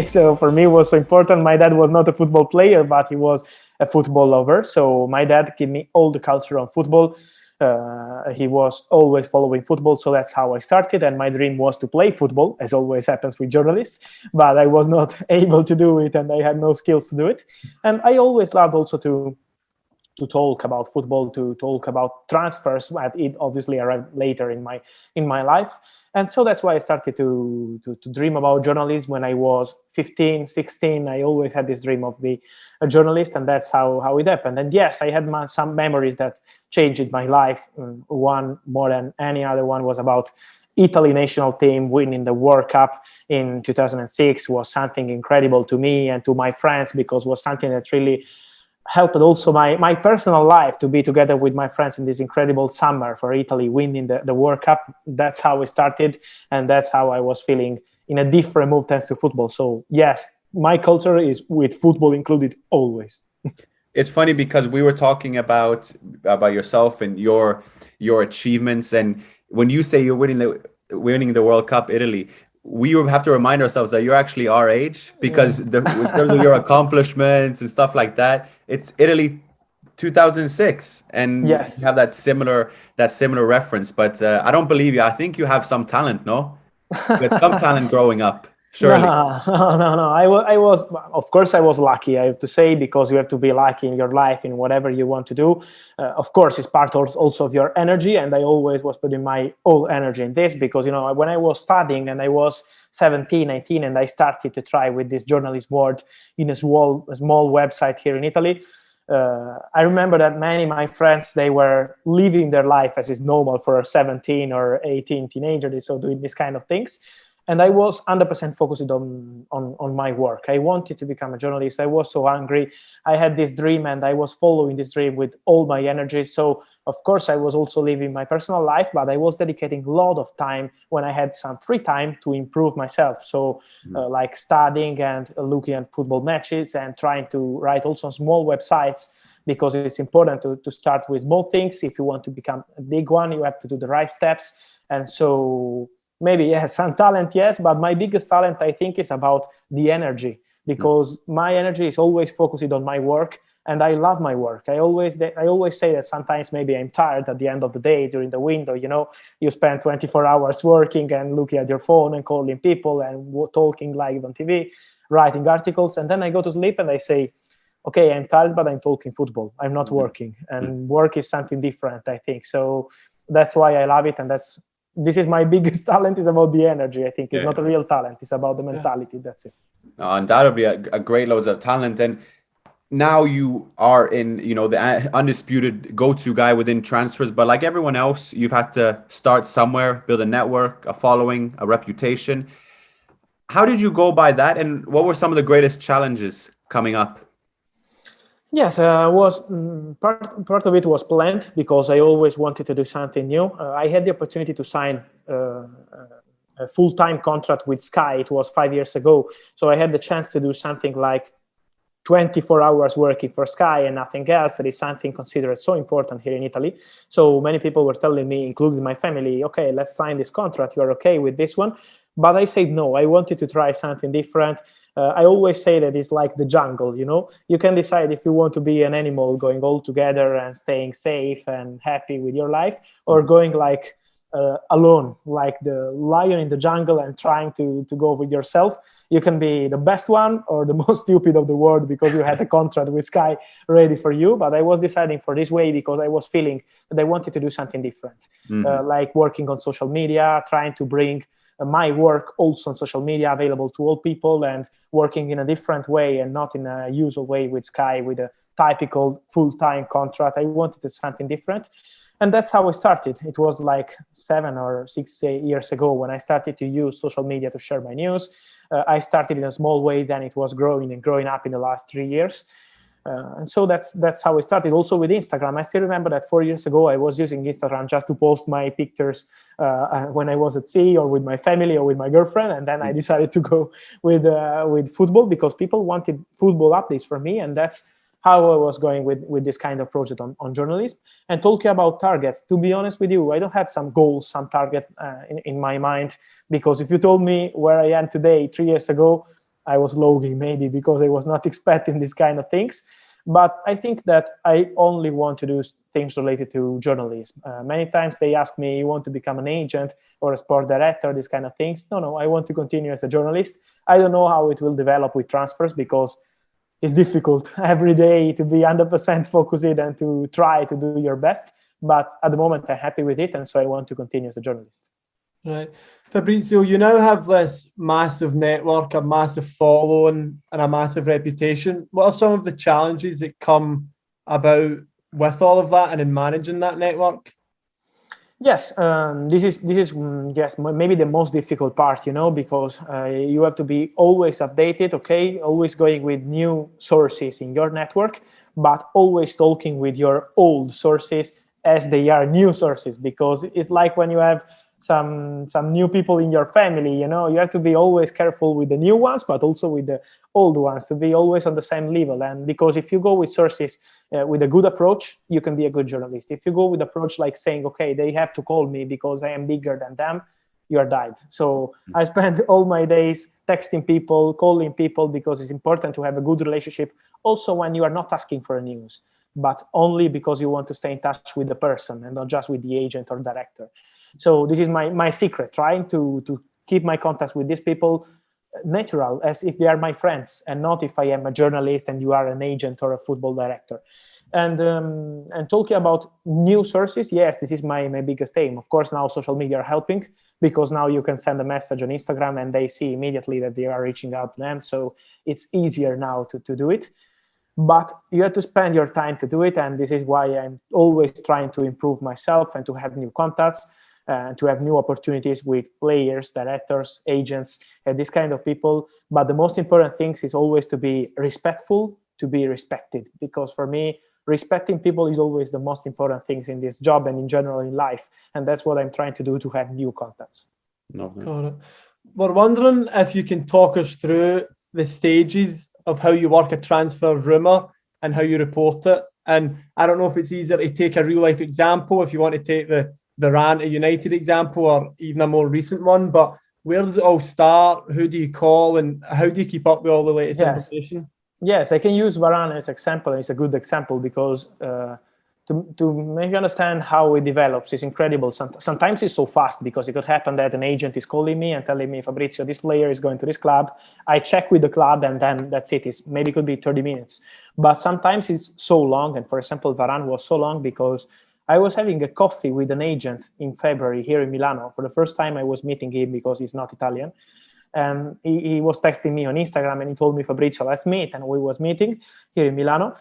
So for me, it was so important. My dad was not a football player, but he was a football lover. So my dad gave me all the culture on football. He was always following football, so that's how I started. And my dream was to play football, as always happens with journalists. But I was not able to do it, and I had no skills to do it. And I always loved also to talk about football, to talk about transfers. But it obviously arrived later in my life, and so that's why I started to dream about journalism when I was 15, 16. I always had this dream of being a journalist, and that's how it happened. And yes, I had some memories that changed my life. One more than any other one was about Italy national team winning the World Cup in 2006. Was something incredible to me and to my friends, because it was something that really helped also my personal life, to be together with my friends in this incredible summer for Italy winning the World Cup. That's how it started, and that's how I was feeling in a different mood thanks to football. So yes, my culture is with football included always. It's funny because we were talking about yourself and your achievements, and when you say you're winning the World Cup, Italy, we have to remind ourselves that you're actually our age, because in terms of your accomplishments and stuff like that, it's Italy 2006, and you have Yes. that similar reference. But I don't believe you. I think you have some talent, no? You had some talent growing up, No, surely. no. I was, of course, I was lucky, I have to say, because you have to be lucky in your life in whatever you want to do. Of course, it's part also of your energy, and I always was putting my all energy in this, because when I was studying and I was 17, 18, and I started to try with this journalist board in a small website here in Italy. I remember that many of my friends, they were living their life as is normal for a 17 or 18 teenager, so doing these kind of things. And I was 100% focused on my work. I wanted to become a journalist. I was so hungry. I had this dream, and I was following this dream with all my energy. So of course I was also living my personal life, but I was dedicating a lot of time when I had some free time to improve myself. So like studying and looking at football matches, and trying to write also on small websites, because it's important to start with small things. If you want to become a big one, you have to do the right steps. And so maybe yes, some talent, yes, but my biggest talent, I think, is about the energy, because my energy is always focused on my work, and I love my work. I always say that sometimes maybe I'm tired at the end of the day during the window. You spend 24 hours working and looking at your phone and calling people and talking live on TV, writing articles, and then I go to sleep and I say, okay, I'm tired, but I'm talking football. I'm not working, and work is something different, I think. So that's why I love it, and this is my biggest talent, is about the energy. I think it's Yeah. not a real talent, it's about the mentality. That's it. Undoubtedly a great loads of talent. And now you are in, the undisputed go-to guy within transfers. But like everyone else, you've had to start somewhere, build a network, a following, a reputation. How did you go by that? And what were some of the greatest challenges coming up? Yes, was part of it was planned, because I always wanted to do something new. I had the opportunity to sign a full-time contract with Sky. It was 5 years ago, so I had the chance to do something like 24 hours working for Sky and nothing else. That is something considered so important here in Italy. So many people were telling me, including my family, okay, let's sign this contract. You are okay with this one? But I said no. I wanted to try something different. I always say that it's like the jungle. You can decide if you want to be an animal going all together and staying safe and happy with your life, or going like alone, like the lion in the jungle, and trying to go with yourself. You can be the best one or the most stupid of the world, because you had a contract with Sky ready for you. But I was deciding for this way, because I was feeling that I wanted to do something different, Mhm. like working on social media, trying to bring my work also on social media available to all people, and working in a different way and not in a usual way with Sky with a typical full-time contract. I wanted to do something different. And that's how I started. It was like 7 or 6 years ago when I started to use social media to share my news. I started in a small way, then it was growing and growing up in the last 3 years. And so that's how I started. Also with Instagram, I still remember that 4 years ago I was using Instagram just to post my pictures when I was at sea, or with my family, or with my girlfriend. And then I decided to go with football, because people wanted football updates from me, and that's how I was going with this kind of project on journalism. And talking about targets, to be honest with you, I don't have some goals, some target in my mind, because if you told me where I am today 3 years ago, I was logging maybe because I was not expecting these kind of things. But I think that I only want to do things related to journalism. Many times they ask me, you want to become an agent or a sport director, these kind of things. No, I want to continue as a journalist. I don't know how it will develop with transfers because it's difficult every day to be 100% focused and to try to do your best. But at the moment, I'm happy with it. And so I want to continue as a journalist. Right. Fabrizio, you now have this massive network, a massive following, and a massive reputation. What are some of the challenges that come about with all of that and in managing that network? Yes, this is yes, maybe the most difficult part, because you have to be always updated, okay, always going with new sources in your network, but always talking with your old sources as they are new sources, because it's like when you have some new people in your family, you have to be always careful with the new ones, but also with the old ones, to be always on the same level. And because if you go with sources with a good approach, you can be a good journalist. If you go with approach like saying, okay, they have to call me because I am bigger than them, you are died. So I spend all my days texting people, calling people, because it's important to have a good relationship also when you are not asking for news, but only because you want to stay in touch with the person and not just with the agent or director. So this is my secret, trying to keep my contacts with these people natural, as if they are my friends, and not if I am a journalist and you are an agent or a football director. And talking about new sources, yes, this is my biggest aim. Of course, now social media are helping, because now you can send a message on Instagram and they see immediately that they are reaching out to them. So it's easier now to do it. But you have to spend your time to do it. And this is why I'm always trying to improve myself and to have new contacts, to have new opportunities with players, directors, agents, and this kind of people. But the most important thing is always to be respectful, to be respected. Because for me, respecting people is always the most important things in this job and in general in life. And that's what I'm trying to do, to have new contacts. Got it. We're wondering if you can talk us through the stages of how you work a transfer rumour and how you report it. And I don't know if it's easier to take a real life example, if you want to take the Varane United example, or even a more recent one, but where does it all start? Who do you call, and how do you keep up with all the latest information? Yes, I can use Varane as an example. It's a good example because to make you understand how it develops is incredible. Sometimes it's so fast, because it could happen that an agent is calling me and telling me, Fabrizio, this player is going to this club. I check with the club and then that's it. Maybe it could be 30 minutes. But sometimes it's so long. And for example, Varane was so long because I was having a coffee with an agent in February here in Milano. For the first time, I was meeting him because he's not Italian. And he was texting me on Instagram and he told me, Fabrizio, let's meet. And we was meeting here in Milano.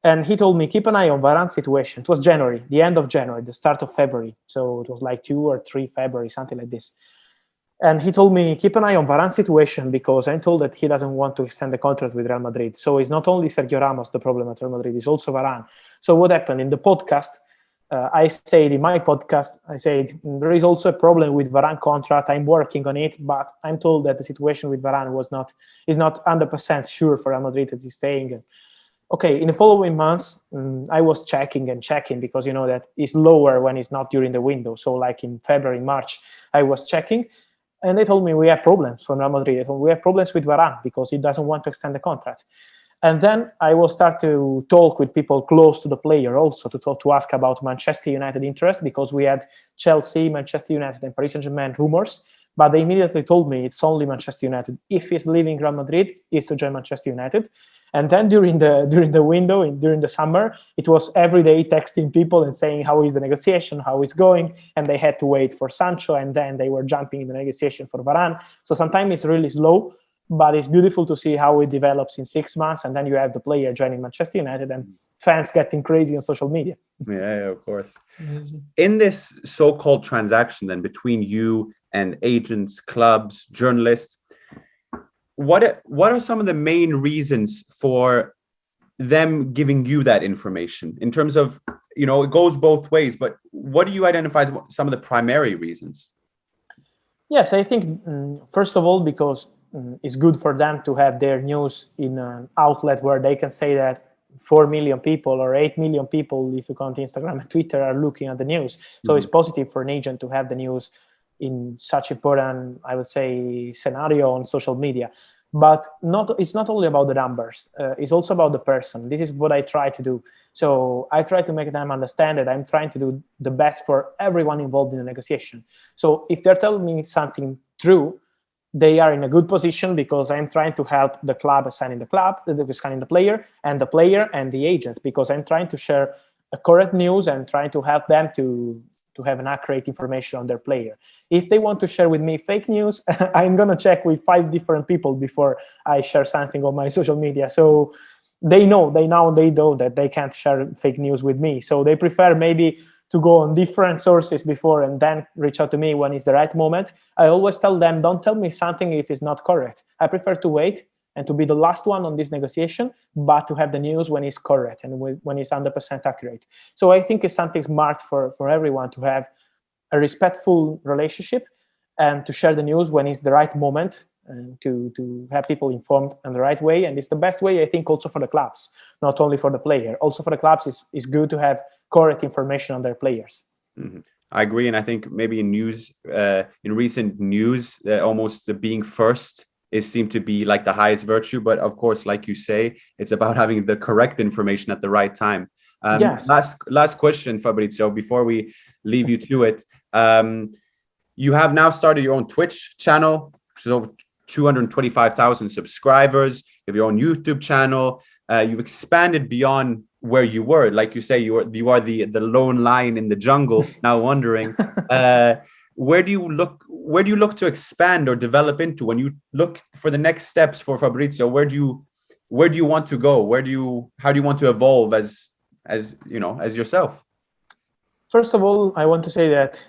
And he told me, keep an eye on Varane's situation. It was January, the end of January, the start of February. So it was like 2 or 3 February, something like this. And he told me, keep an eye on Varane's situation, because I'm told that he doesn't want to extend the contract with Real Madrid. So it's not only Sergio Ramos the problem at Real Madrid, it's also Varane. So what happened in the podcast, I said in my podcast, I said, there is also a problem with Varane contract. I'm working on it, but I'm told that the situation with Varane is not 100% sure for Real Madrid that he's staying. Okay, in the following months, I was checking because you know that it's lower when it's not during the window. So like in February, March, I was checking, and they told me we have problems from Real Madrid. They told me we have problems with Varane because he doesn't want to extend the contract. And then I will start to talk with people close to the player also to ask about Manchester United interest, because we had Chelsea, Manchester United, and Paris Saint-Germain rumors. But they immediately told me it's only Manchester United. If he's leaving Real Madrid, it's to join Manchester United. And then during the window, during the summer, it was every day texting people and saying how is the negotiation, how it's going. And they had to wait for Sancho, and then they were jumping in the negotiation for Varane. So sometimes it's really slow, but it's beautiful to see how it develops in 6 months. And then you have the player joining Manchester United and fans getting crazy on social media. Yeah, of course. In this so-called transaction then between you and agents, clubs, journalists, what are some of the main reasons for them giving you that information in terms of, it goes both ways, but what do you identify as some of the primary reasons? Yes, I think, first of all, because it's good for them to have their news in an outlet where they can say that 4 million people or 8 million people, if you count Instagram and Twitter, are looking at the news. So it's positive for an agent to have the news in such important, I would say, scenario on social media. But it's not only about the numbers. It's also about the person. This is what I try to do. So I try to make them understand that I'm trying to do the best for everyone involved in the negotiation. So if they're telling me something true, they are in a good position because I'm trying to help the club signing the player and the agent, because I'm trying to share a correct news and trying to help them to have an accurate information on their player. If they want to share with me fake news, I'm going to check with 5 different people before I share something on my social media. So they know that they can't share fake news with me. So they prefer maybe to go on different sources before and then reach out to me when it's the right moment. I always tell them, don't tell me something if it's not correct. I prefer to wait and to be the last one on this negotiation, but to have the news when it's correct and when it's 100% accurate. So I think it's something smart for everyone to have a respectful relationship and to share the news when it's the right moment, and to have people informed in the right way. And it's the best way, I think, also for the clubs, not only for the player. Also for the clubs, it's good to have correct information on their players. Mm-hmm. I agree. And I think maybe in recent news, almost being first seemed to be like the highest virtue. But of course, like you say, it's about having the correct information at the right time. Yes. Last question, Fabrizio, before we leave you to it. You have now started your own Twitch channel, so 225,000 subscribers. You have your own YouTube channel. You've expanded beyond where you were. Like you say, you are the lone lion in the jungle. Now wondering, where do you look to expand or develop into when you look for the next steps for Fabrizio? Where do you want to go? How do you want to evolve as yourself? First of all, I want to say that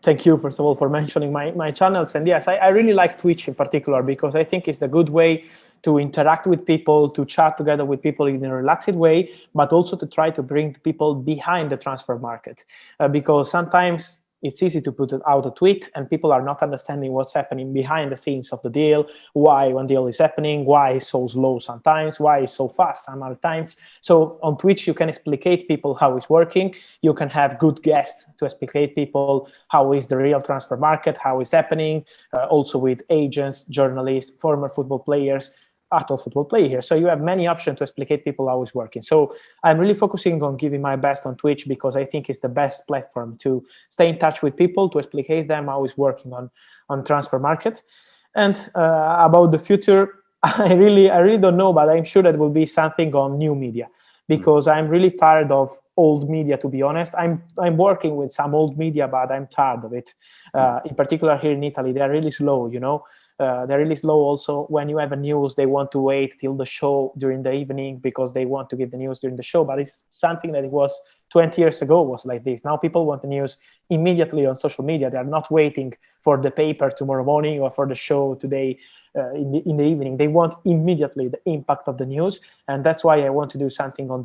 thank you, first of all, for mentioning my channels. And yes, I really like Twitch in particular, because I think it's a good way to interact with people, to chat together with people in a relaxed way, but also to try to bring people behind the transfer market. Because sometimes it's easy to put out a tweet and people are not understanding what's happening behind the scenes of the deal, why one deal is happening, why it's so slow sometimes, why it's so fast some other times. So on Twitch, you can explicate people how it's working. You can have good guests to explicate people how is the real transfer market, how it's happening, also with agents, journalists, former football players, adult football players. So you have many options to explicate people how it's working. So I'm really focusing on giving my best on Twitch, because I think it's the best platform to stay in touch with people, to explicate them how it's working on transfer market. And about the future, I really don't know, but I'm sure that will be something on new media, because I'm really tired of old media, to be honest. I'm working with some old media, but I'm tired of it. In particular here in Italy, they're really slow, they're really slow. Also, when you have a news, they want to wait till the show during the evening because they want to give the news during the show. But it's something that it was 20 years ago was like this. Now people want the news immediately on social media. They are not waiting for the paper tomorrow morning or for the show today in the evening. They want immediately the impact of the news. And that's why I want to do something on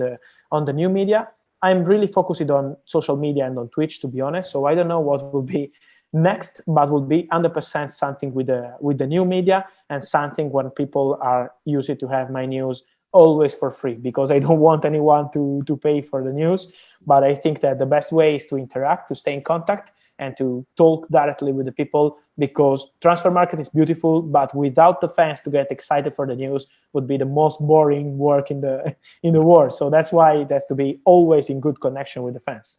the new media. I'm really focused on social media and on Twitch, to be honest. So I don't know what will be next, but will be 100% something with the new media, and something when people are used to have my news always for free, because I don't want anyone to pay for the news. But I think that the best way is to interact, to stay in contact, and to talk directly with the people, because transfer market is beautiful, but without the fans to get excited for the news would be the most boring work in the world. So that's why it has to be always in good connection with the fans.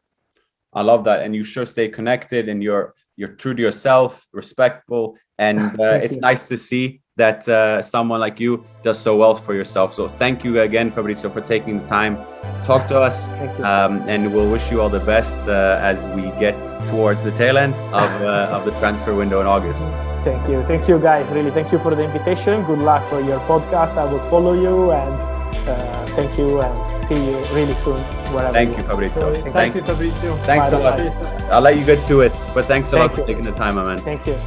I love that. And you sure stay connected, and you're true to yourself, respectful. And it's nice to see that someone like you does so well for yourself. So thank you again, Fabrizio, for taking the time to talk to us. Thank you. And we'll wish you all the best as we get towards the tail end of the transfer window in August. Thank you guys. Really, thank you for the invitation. Good luck for your podcast. I will follow you, and thank you, and see you really soon. Thank you, Fabrizio. Thank you, Fabrizio. Thanks a lot. I'll let you get to it, but thanks a lot for taking the time, my man. Thank you.